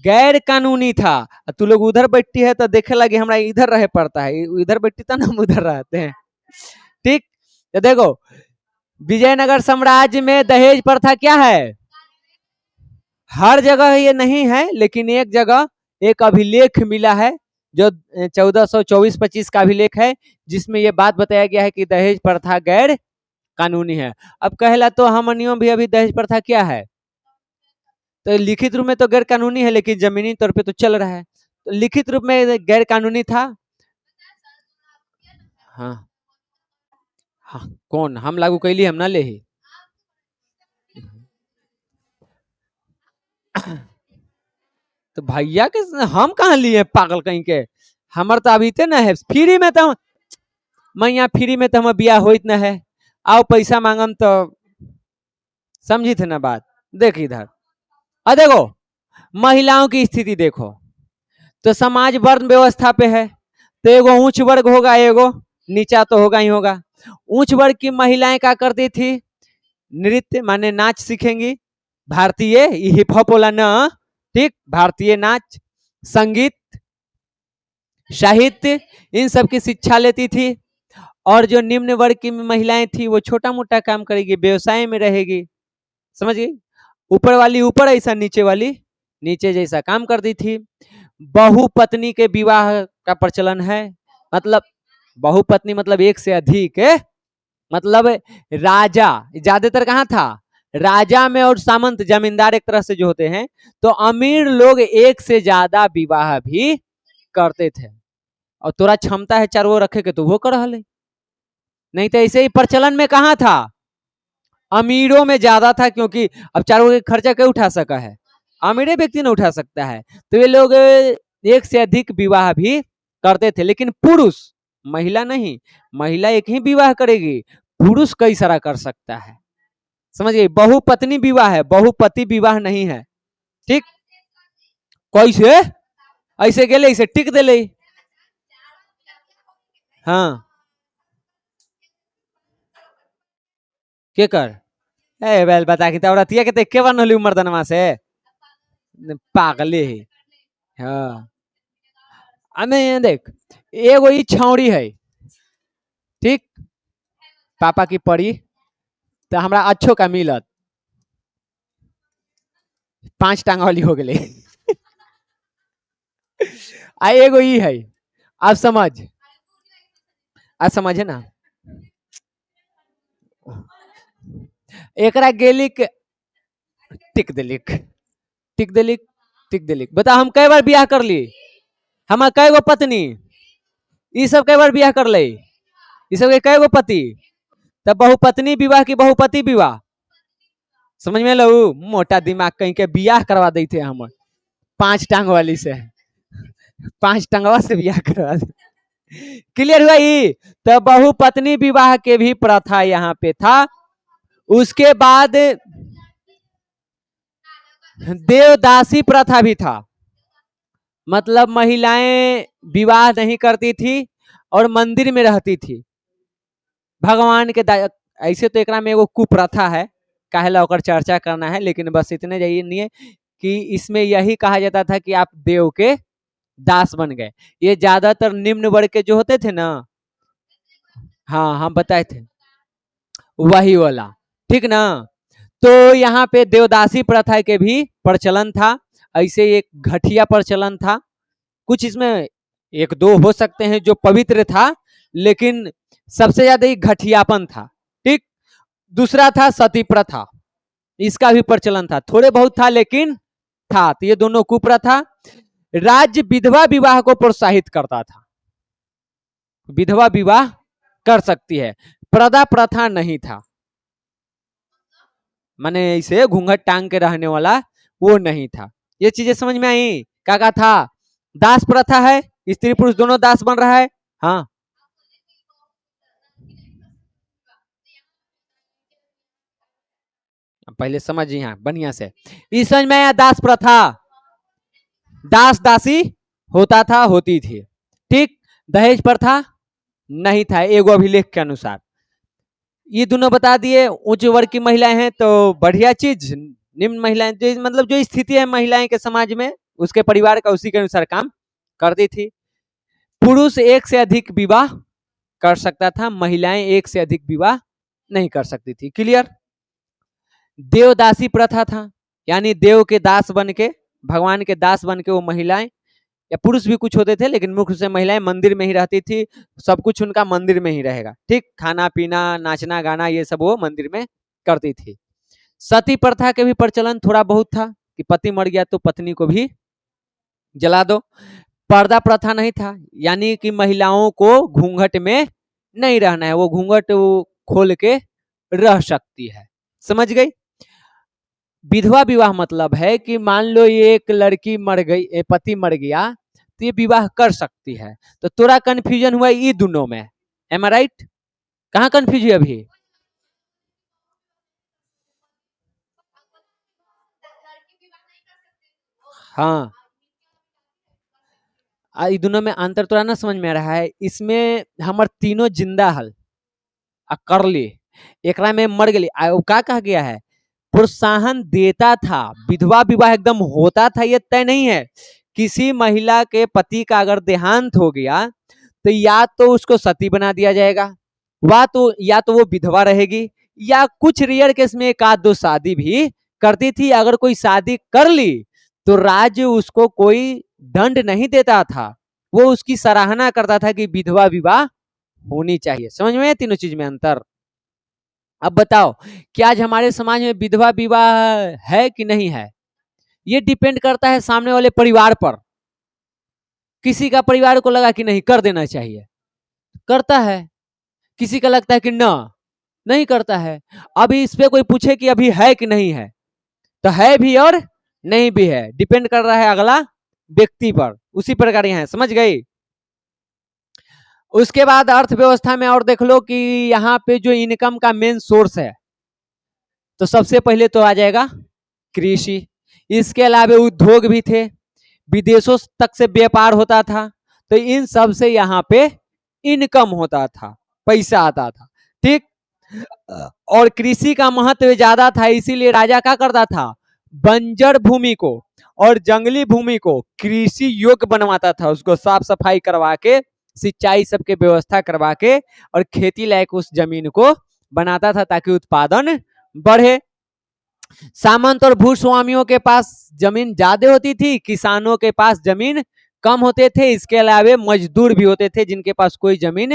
गैर कानूनी था। तू लोग उधर बैठी है तो देखे लगे हमारा इधर रहे पड़ता है, इधर बैठी तो हम उधर रहते हैं, ठीक। तो देखो, विजयनगर साम्राज्य में दहेज प्रथा क्या है, हर जगह ये नहीं है, लेकिन एक जगह एक अभिलेख मिला है, जो 1424-25 का अभिलेख है, जिसमें ये बात बताया गया है कि दहेज प्रथा गैर कानूनी है। अब कहला तो हमनियों भी अभी दहेज प्रथा क्या है, तो लिखित रूप में तो गैर कानूनी है, लेकिन जमीनी तौर पे तो चल रहा है। तो लिखित रूप में गैर कानूनी था। हाँ हाँ, कौन हम लागू कैली, हम ना ले ही। तो भैया के हम कहाँ लिए पागल कहीं के, हमार तो अभी थे ना है फ्री में, तो मैं यहाँ फ्री में तो हम बियाह होइत न है, आओ पैसा मांगम तो समझी थे ना बात। देख इधर देखो महिलाओं की स्थिति देखो, तो समाज वर्ण व्यवस्था पे है, तो एगो उच्च वर्ग होगा, एगो नीचा तो होगा ही होगा। उच्च वर्ग की महिलाएं क्या करती थी, नृत्य माने नाच सीखेंगी, भारतीय हिप हॉप वाला न, ठीक, भारतीय नाच, संगीत, साहित्य, इन सब की शिक्षा लेती थी। और जो निम्न वर्ग की महिलाएं थी वो छोटा मोटा काम करेगी, व्यवसाय में रहेगी, समझ गई। ऊपर वाली ऊपर ऐसा, नीचे वाली नीचे जैसा काम करती थी। बहुपत्नी के विवाह का प्रचलन है, मतलब बहुपत्नी मतलब एक से अधिक है, मतलब राजा ज्यादातर कहाँ था, राजा में, और सामंत जमींदार एक तरह से जो होते हैं, तो अमीर लोग एक से ज्यादा विवाह भी करते थे। और तोरा क्षमता है चार वो रखे के तो वो कर ले, नहीं तो ऐसे ही प्रचलन में कहाँ था, अमीरों में ज्यादा था, क्योंकि अब चारों के खर्चा क्यों उठा सका है, अमीर व्यक्ति ने उठा सकता है, तो ये लोग एक से अधिक विवाह भी करते थे। लेकिन पुरुष, महिला नहीं, महिला एक ही विवाह करेगी, पुरुष कई सारा कर सकता है, समझिए। बहुपत्नी विवाह है, बहुपति विवाह नहीं है, ठीक। कैसे ऐसे गेले ऐसे टिक दिले, हाँ के कर ए बेल बता कि औरतिया के देख के बन होली मर्दनमा से पागले है। हाँ हमें देख, एगो ई छौड़ी है, ठीक, पापा की पड़ी, तो हमरा अच्छो का मिलत, 5 टांग वाली हो गए। आ एगो ई है, आप समझ, आज समझे ना, एकरा गेली के टिक दिलिक, टिक दिलिक, टिक दिलिक, बता हम कई बार बियाह कर ली, हम कई गो पत्नी, ई सब कई बार बियाह कर ले, ई सब के कई गो पति, तब बहुपत्नी विवाह की बहुपति विवाह, समझ में लो, मोटा दिमाग कहीं के बियाह करवा देते हम 5 टांग वाली से, 5 टांगवा से बियाह करवा दे। क्लियर हुआ ये, तो बहुपत्नी विवाह के भी प्रथा यहाँ पे था। उसके बाद देवदासी प्रथा भी था, मतलब महिलाएं विवाह नहीं करती थी और मंदिर में रहती थी भगवान के ऐसे तो एकरा में एगो कुप्रथा है, काहेला ओकर चर्चा करना है, लेकिन बस इतने जाइए नहीं है कि इसमें यही कहा जाता था कि आप देव के दास बन गए। ये ज्यादातर निम्न वर्ग के जो होते थे ना, हाँ हम बताए थे वही वाला, ठीक ना। तो यहाँ पे देवदासी प्रथा के भी प्रचलन था, ऐसे एक घटिया प्रचलन था। कुछ इसमें एक दो हो सकते हैं जो पवित्र था, लेकिन सबसे ज्यादा ही घटियापन था, ठीक। दूसरा था सती प्रथा, इसका भी प्रचलन था, थोड़े बहुत था लेकिन था। तो ये दोनों कुप्रथा। राज्य विधवा विवाह को प्रोत्साहित करता था, विधवा विवाह कर सकती है, प्रदा प्रथा नहीं था, माने इसे घूंघट टांग के रहने वाला वो नहीं था। ये चीजें समझ में आई, क्या था, दास प्रथा है, स्त्री पुरुष दोनों दास बन रहा है, हाँ पहले समझ यहाँ बढ़िया से, इस समझ में आया, दास प्रथा, दास दासी होता था, होती थी, ठीक। दहेज प्रथा नहीं था, एगो अभिलेख के अनुसार। ये दोनों बता दिए। उच्च वर्ग की महिलाएं हैं तो बढ़िया चीज, निम्न महिलाएं जो मतलब जो स्थिति है महिलाएं के समाज में, उसके परिवार का उसी के अनुसार काम करती थी। पुरुष एक से अधिक विवाह कर सकता था, महिलाएं एक से अधिक विवाह नहीं कर सकती थी। क्लियर। देवदासी प्रथा था, यानी देव के दास बन के, भगवान के दास बन के वो महिलाएं या पुरुष भी कुछ होते थे, लेकिन मुख्य से महिलाएं मंदिर में ही रहती थी, सब कुछ उनका मंदिर में ही रहेगा, ठीक। खाना पीना नाचना गाना ये सब वो मंदिर में करती थी। सती प्रथा के भी प्रचलन थोड़ा बहुत था कि पति मर गया तो पत्नी को भी जला दो। पर्दा प्रथा नहीं था, यानी कि महिलाओं को घूंघट में नहीं रहना है, वो घूंघट वो खोल के रह सकती है, समझ गई। विधवा विवाह मतलब है कि मान लो ये एक लड़की मर गई, पति मर गया, तो ये विवाह कर सकती है। तो थोड़ा कंफ्यूजन हुआ ये दोनों में, एम आई राइट? कहाँ कंफ्यूज है अभी? हाँ, इ दोनों में अंतर तोरा ना समझ में आ रहा है? इसमें हमर तीनों जिंदा हल आ कर ली, एकरा में मर गई। का कहा गया है? प्रोत्साहन देता था, विधवा विवाह एकदम होता था ये तय नहीं है। किसी महिला के पति का अगर देहांत हो गया तो या तो उसको सती बना दिया जाएगा, या तो वो विधवा रहेगी, या कुछ रेयर केस में एक आध दो शादी भी करती थी। अगर कोई शादी कर ली तो राज्य उसको कोई दंड नहीं देता था, वो उसकी सराहना करता था कि विधवा विवाह होनी चाहिए। समझ में तीनों चीज में अंतर? अब बताओ कि आज हमारे समाज में विधवा विवाह है कि नहीं है? ये डिपेंड करता है सामने वाले परिवार पर। किसी का परिवार को लगा कि नहीं कर देना चाहिए, करता है। किसी का लगता है कि ना, नहीं करता है। अभी इस पे कोई पूछे कि अभी है कि नहीं है, तो है भी और नहीं भी है, डिपेंड कर रहा है अगला व्यक्ति पर। उसी प्रकार यहाँ समझ गई। उसके बाद अर्थव्यवस्था में और देख लो कि यहाँ पे जो इनकम का मेन सोर्स है, तो सबसे पहले तो आ जाएगा कृषि। इसके अलावा उद्योग भी थे, विदेशों तक से व्यापार होता था, तो इन सब से यहाँ पे इनकम होता था, पैसा आता था। ठीक, और कृषि का महत्व ज्यादा था, इसीलिए राजा क्या करता था? बंजर भूमि को और जंगली भूमि को कृषि योग्य बनवाता था, उसको साफ सफाई करवा के, सिंचाई सबके व्यवस्था करवा के और खेती लायक उस जमीन को बनाता था ताकि उत्पादन बढ़े। सामंत और भूस्वामियों के पास जमीन ज्यादा होती थी, किसानों के पास जमीन कम होते थे। इसके अलावा मजदूर भी होते थे जिनके पास कोई जमीन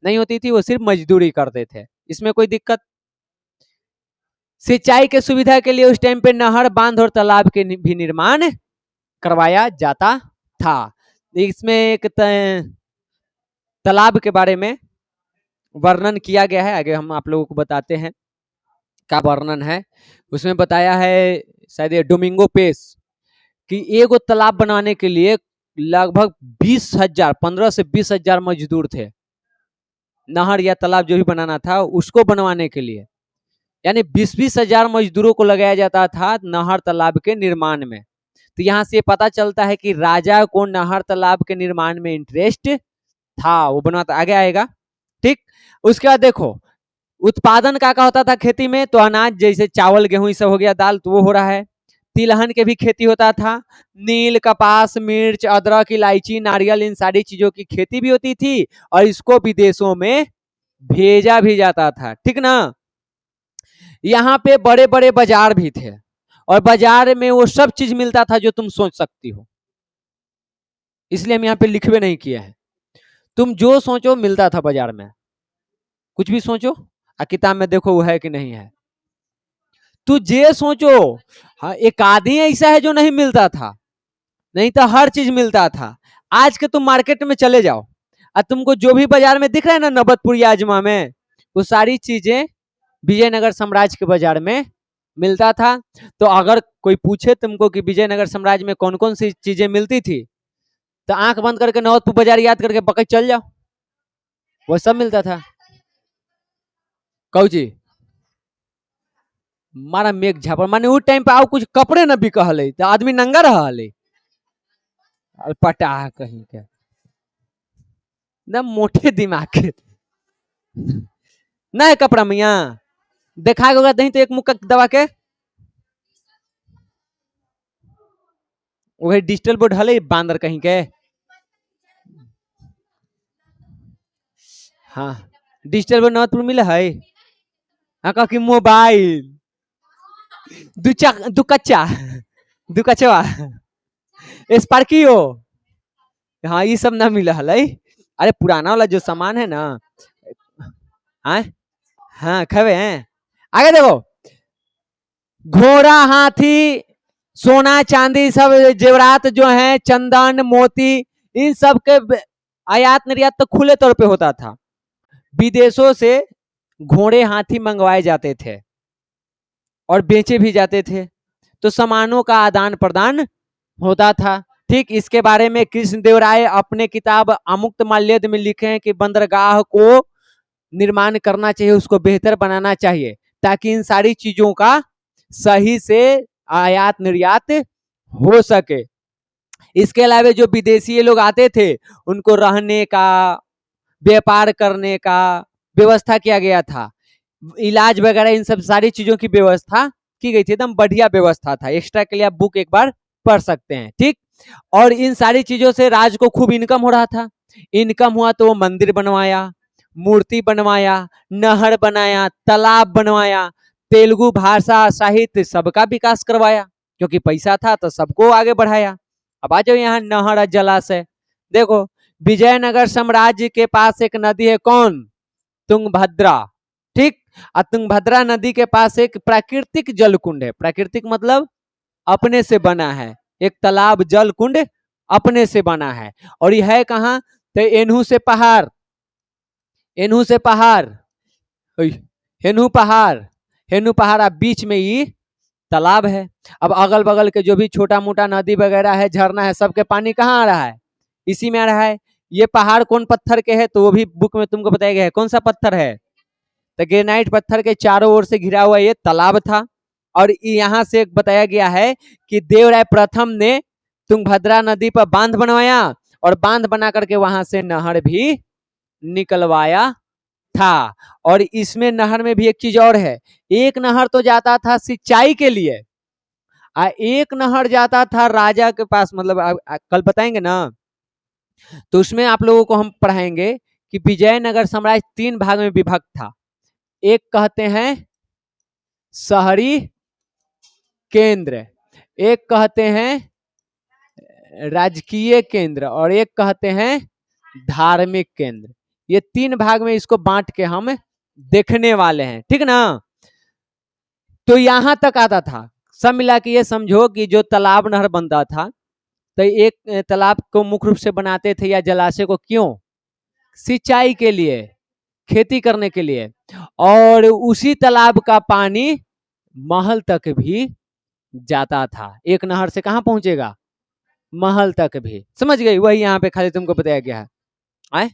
नहीं होती थी, वो सिर्फ मजदूरी करते थे। इसमें कोई दिक्कत? सिंचाई के सुविधा के लिए उस टाइम पे नहर, बांध और तालाब के भी निर्माण करवाया जाता था। इसमें एक तालाब के बारे में वर्णन किया गया है, आगे हम आप लोगों को बताते हैं क्या वर्णन है। उसमें बताया है शायद ये डोमिंगो पेस कि एगो तालाब बनाने के लिए लगभग 20,000, 15 से 20,000 मजदूर थे। नहर या तालाब जो भी बनाना था उसको बनवाने के लिए, यानी 20,000 मजदूरों को लगाया जाता था नहर तालाब के निर्माण में। तो यहाँ से पता चलता है कि राजा को नहर तालाब के निर्माण में इंटरेस्ट था, वो बनवाता। आगे आएगा। ठीक, उसके बाद देखो उत्पादन का होता था खेती में, तो अनाज जैसे चावल गेहूं ये सब हो गया, दाल तो वो हो रहा है। तिलहन के भी खेती होता था, नील, कपास, मिर्च, अदरक, इलायची, नारियल, इन सारी चीजों की खेती भी होती थी और इसको विदेशों में भेजा भी जाता था। ठीक ना? यहाँ पे बड़े बड़े बाजार भी थे और बाजार में वो सब चीज मिलता था जो तुम सोच सकती हो, इसलिए हम यहाँ पे लिखवे नहीं किए हैं। तुम जो सोचो मिलता था बाजार में, कुछ भी सोचो, किताब में देखो वो है कि नहीं है। तू जे सोचो, हाँ एक आदमी ऐसा है जो नहीं मिलता था, नहीं तो हर चीज मिलता था। आज के तुम मार्केट में चले जाओ और तुमको जो भी बाजार में दिख रहा है ना, नबतपुर या आजमा में, वो सारी चीजें विजयनगर साम्राज्य के बाजार में मिलता था। तो अगर कोई पूछे तुमको कि विजयनगर साम्राज्य में कौन कौन सी चीजें मिलती थी, तो आंख बंद करके नवतपुर बाजार याद करके पकड़ चल जाओ, वो सब मिलता था। कौची मारा मेघ झापड़, माने उस टाइम पे आओ कुछ कपड़े न बिक हले तो आदमी नंगा रहा हले, पटा कहीं के न मोटे दिमाग के ना है कपड़ा मिया देखा होगा नहीं तो एक मुक्का दबा के वही डिजिटल बोर्ड हले बांदर कहीं के। हाँ डिजिटल बोर्ड नवतपुर मिले है। हाँ कहा कि मोबाइल दू कचवा स्पार्कियो, हाँ ये सब ना मिला हले। अरे पुराना वाला जो सामान है ना, हाँ हाँ खबे हैं। आगे देखो, घोड़ा, हाथी, सोना चांदी सब जेवरात जो है, चंदन मोती, इन सब के आयात निर्यात तो खुले तौर पे होता था। विदेशों से घोड़े, हाथी मंगवाए जाते थे और बेचे भी जाते थे, तो सामानों का आदान प्रदान होता था। ठीक, इसके बारे में कृष्णदेव राय अपने किताब अमुक्त माल्यद में लिखे हैं कि बंदरगाह को निर्माण करना चाहिए, उसको बेहतर बनाना चाहिए, ताकि इन सारी चीजों का सही से आयात निर्यात हो सके। इसके अलावा जो विदेशी लोग आते थे उनको रहने का, व्यापार करने का व्यवस्था किया गया था, इलाज वगैरह इन सब सारी चीजों की व्यवस्था की गई थी, एकदम बढ़िया व्यवस्था था। एक्स्ट्रा के लिए आप बुक एक बार पढ़ सकते हैं, ठीक। और इन सारी चीजों से राज को खूब इनकम हो रहा था। इनकम हुआ तो वो मंदिर बनवाया, मूर्ति बनवाया, नहर बनाया, तालाब बनवाया, तेलुगु भाषा साहित्य सबका विकास करवाया, क्योंकि पैसा था तो सबको आगे बढ़ाया। अब आ जाओ यहाँ नहर और जलाशय। देखो, विजयनगर साम्राज्य के पास एक नदी है, कौन? तुंगभद्रा, ठीक। और तुंगभद्रा नदी के पास एक प्राकृतिक जल कुंड है। प्राकृतिक मतलब अपने से बना है, एक तालाब जल कुंड अपने से बना है। और यह है कहाँ? तो एनहू से पहाड़, एनहू से पहाड़, हेनू पहाड़, हेनू पहाड़, बीच में ही तालाब है। अब अगल बगल के जो भी छोटा मोटा नदी वगैरह है, झरना है, सबके पानी कहाँ आ रहा है? इसी में आ रहा है। ये पहाड़ कौन पत्थर के है? तो वो भी बुक में तुमको बताया गया है। कौन सा पत्थर है? तो ग्रेनाइट पत्थर के चारों ओर से घिरा हुआ ये तालाब था। और यहाँ से बताया गया है कि देवराय प्रथम ने तुंगभद्रा नदी पर बांध बनवाया, और बांध बना करके वहां से नहर भी निकलवाया था। और इसमें नहर में भी एक चीज और है, एक नहर तो जाता था सिंचाई के लिए, एक नहर जाता था राजा के पास, मतलब कल बताएंगे ना, तो उसमें आप लोगों को हम पढ़ाएंगे कि विजयनगर साम्राज्य 3 भाग में विभक्त था। एक कहते हैं शहरी केंद्र, एक कहते हैं राजकीय केंद्र, और एक कहते हैं धार्मिक केंद्र। ये 3 भाग में इसको बांट के हम देखने वाले हैं, ठीक ना। तो यहां तक आता था। सब मिला के ये समझो कि जो तालाब नहर बनता था, तो एक तालाब को मुख्य रूप से बनाते थे या जलाशय को, क्यों? सिंचाई के लिए, खेती करने के लिए। और उसी तालाब का पानी महल तक भी जाता था। एक नहर से कहां पहुंचेगा? महल तक भी। समझ गई? वही यहाँ पे खाली तुमको बताया गया है। आए,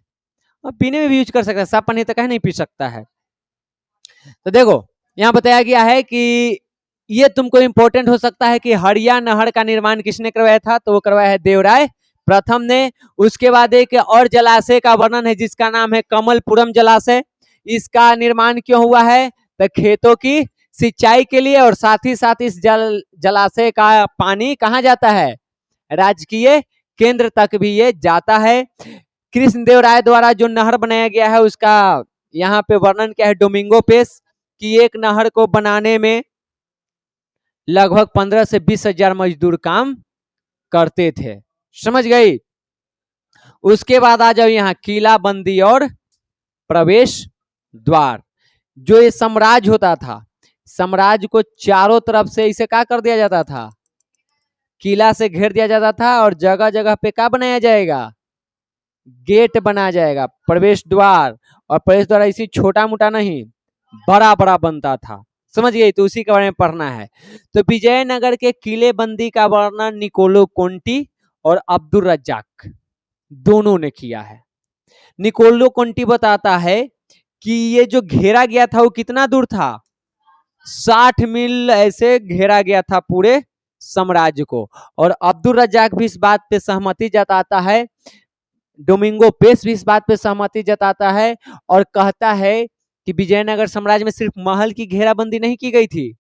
अब पीने में भी यूज कर सकता है, साफ पानी तक नहीं पी सकता है। तो देखो, यहाँ बताया गया है कि ये तुमको इंपॉर्टेंट हो सकता है कि हड़िया नहर का निर्माण किसने करवाया था? तो वो करवाया है देवराय प्रथम ने। उसके बाद एक और जलाशय का वर्णन है जिसका नाम है कमलपुरम जलाशय। इसका निर्माण क्यों हुआ है? तो खेतों की सिंचाई के लिए, और साथ ही साथ इस जलाशय का पानी कहाँ जाता है? राजकीय केंद्र तक भी ये जाता है। कृष्णदेव राय द्वारा जो नहर बनाया गया है उसका यहाँ पे वर्णन क्या है? डोमिंगो पेस की एक नहर को बनाने में लगभग 15 से 20 हजार मजदूर काम करते थे। समझ गई? उसके बाद आ जाओ यहाँ किला बंदी और प्रवेश द्वार। जो ये साम्राज्य होता था, साम्राज्य को चारों तरफ से इसे क्या कर दिया जाता था? किला से घेर दिया जाता था, और जगह जगह पे क्या बनाया जाएगा? गेट बनाया जाएगा, प्रवेश द्वार। और प्रवेश द्वार इसी छोटा मोटा नहीं, बड़ा बड़ा बनता था। समझ गई? तो उसी के बारे में पढ़ना है। तो विजयनगर के किले बंदी का वर्णन निकोलो कोंटी और अब्दुल रज्जाक दोनों ने किया है। निकोलो कोंटी बताता है कि ये जो घेरा गया था वो कितना दूर था? 60 मील ऐसे घेरा गया था पूरे साम्राज्य को। और अब्दुल रज्जाक भी इस बात पे सहमति जताता है, डोमिंगो पेस भी इस बात पे सहमति जताता है, और कहता है कि विजयनगर साम्राज्य में सिर्फ महल की घेराबंदी नहीं की गई थी,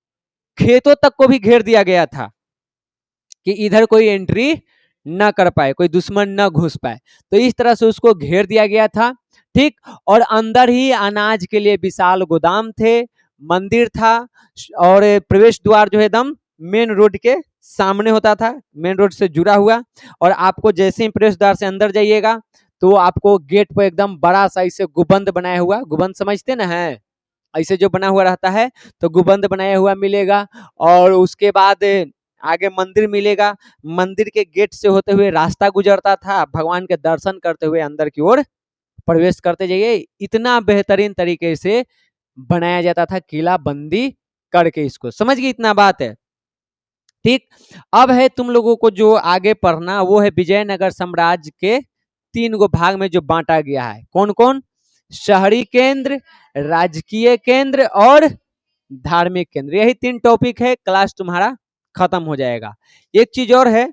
खेतों तक को भी घेर दिया गया था कि इधर कोई एंट्री न कर पाए, कोई दुश्मन न घुस पाए। तो इस तरह से उसको घेर दिया गया था, ठीक। और अंदर ही अनाज के लिए विशाल गोदाम थे, मंदिर था, और प्रवेश द्वार जो है एकदम मेन रोड के सामने होता था, मेन रोड से जुड़ा हुआ। और आपको जैसे ही प्रवेश द्वार से अंदर जाइएगा तो आपको गेट पर एकदम बड़ा सा इसे गुबंद बनाया हुआ, गुबंद समझते ना है, ऐसे जो बना हुआ रहता है, तो गुबंद बनाया हुआ मिलेगा। और उसके बाद आगे मंदिर मिलेगा। मंदिर के गेट से होते हुए रास्ता गुजरता था, भगवान के दर्शन करते हुए अंदर की ओर प्रवेश करते जाइए। इतना बेहतरीन तरीके से बनाया जाता था किला बंदी करके। इसको समझ गई? इतना बात है, ठीक। अब है तुम लोगों को जो आगे पढ़ना, वो है विजयनगर साम्राज्य के 3 गो भाग में जो बांटा गया है। कौन कौन? शहरी केंद्र, राजकीय केंद्र और धार्मिक केंद्र। यही 3 टॉपिक है, क्लास तुम्हारा खत्म हो जाएगा। एक चीज और है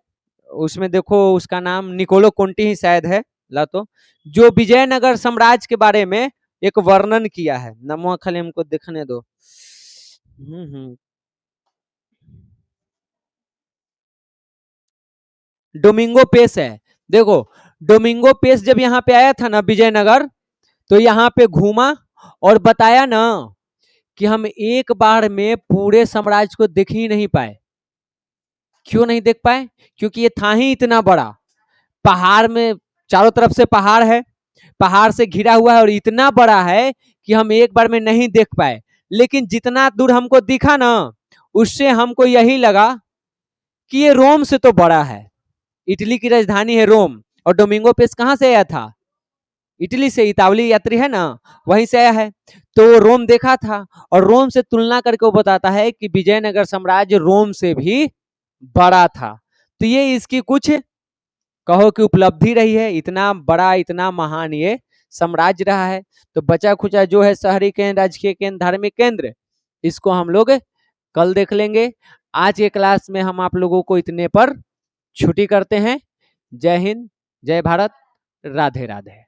उसमें, देखो उसका नाम निकोलो कोंटी ही शायद है ला, तो जो विजयनगर साम्राज्य के बारे में एक वर्णन किया है। नमो, खाली हमको देखने दो। डोमिंगो पेस है। देखो डोमिंगो पेस जब यहाँ पे आया था ना विजयनगर, तो यहाँ पे घूमा और बताया ना कि हम एक बार में पूरे साम्राज्य को देख ही नहीं पाए। क्यों नहीं देख पाए? क्योंकि ये था ही इतना बड़ा, पहाड़ में चारों तरफ से पहाड़ है, पहाड़ से घिरा हुआ है और इतना बड़ा है कि हम एक बार में नहीं देख पाए। लेकिन जितना दूर हमको दिखा ना, उससे हमको यही लगा कि ये रोम से तो बड़ा है। इटली की राजधानी है रोम, और डोमिंगो पेस कहां से आया था? इटली से। इतावली यात्री है ना, वहीं से आया है। तो रोम देखा था और रोम से तुलना करके वो बताता है कि विजयनगर साम्राज्य रोम से भी बड़ा था। तो ये इसकी कुछ कहो कि उपलब्धि रही है, इतना बड़ा इतना महान ये साम्राज्य रहा है। तो बचा खुचा जो है शहरी केंद्र, राजकीय केंद्र, धार्मिक केंद्र, इसको हम लोग कल देख लेंगे। आज के क्लास में हम आप लोगों को इतने पर छुट्टी करते हैं। जय हिंद, जय भारत, राधे राधे।